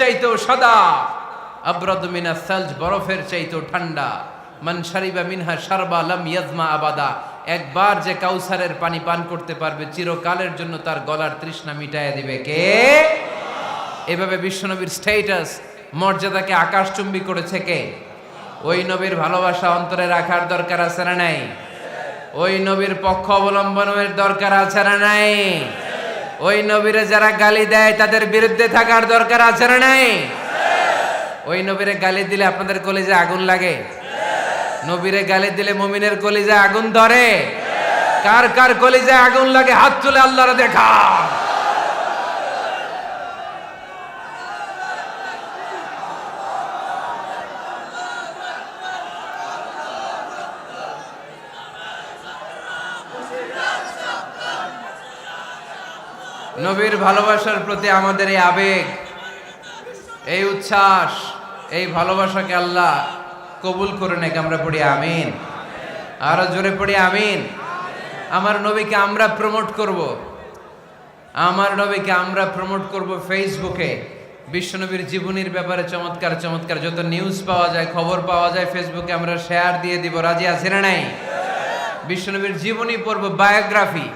চাইতেও সাদা, আবরাদু মিনাস সালজ, বরফের চাইতেও ঠান্ডা। মান শারিবা মিনহা শারবা লাম ইয়াজমা আবাদা, একবার যে কাউসারের পানি পান করতে পারবে চিরকালের জন্য তার গলার তৃষ্ণা মিটাইয়া দিবে কে? এভাবে বিশ্বনবীর স্ট্যাটাস মর্যাদাকে আকাশচুম্বী করেছে কে? ওই নবীর ভালোবাসা অন্তরে রাখার দরকার আছে না নাই? ওই নবীর পক্ষ অবলম্বনের দরকার আছে না নাই? ওই নবীরে যারা গালি দেয় তাদের বিরুদ্ধে থাকার দরকার আছে না নাই? ওই নবীরে গালি দিলে আপনাদের কলিজে আগুন লাগে? নবীরে গালি দিলে মুমিনের কলিজে আগুন ধরে? কার কার কলিজে আগুন লাগে হাত তুলে আল্লাহরে দেখা। নবীর ভালোবাসার প্রতি আমাদের এই আবেগ, এই উচ্ছ্বাস, এই ভালোবাসাকে আল্লাহ কবুল করে নেক। আমরা পড়ি আমিন। আরো জোরে পড়ি আমিন। আমার নবীকে আমরা প্রমোট করব, আমার নবীকে আমরা প্রমোট করব ফেসবুকে। বিশ্বনবীর জীবনীর ব্যাপারে চমৎকার চমৎকার যত নিউজ পাওয়া যায়, খবর পাওয়া যায়, ফেসবুকে আমরা শেয়ার দিয়ে দিব। রাজি আছি না নাই? বিশ্বনবীর জীবনী পড়ব, বায়োগ্রাফি।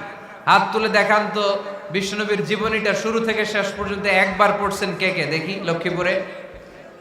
হাত তুলে দেখান তো বিশ্বনবীর জীবনীটা শুরু থেকে শেষ পর্যন্ত একবার পড়ছেন কে কে, দেখি লক্ষ্মীপুরে।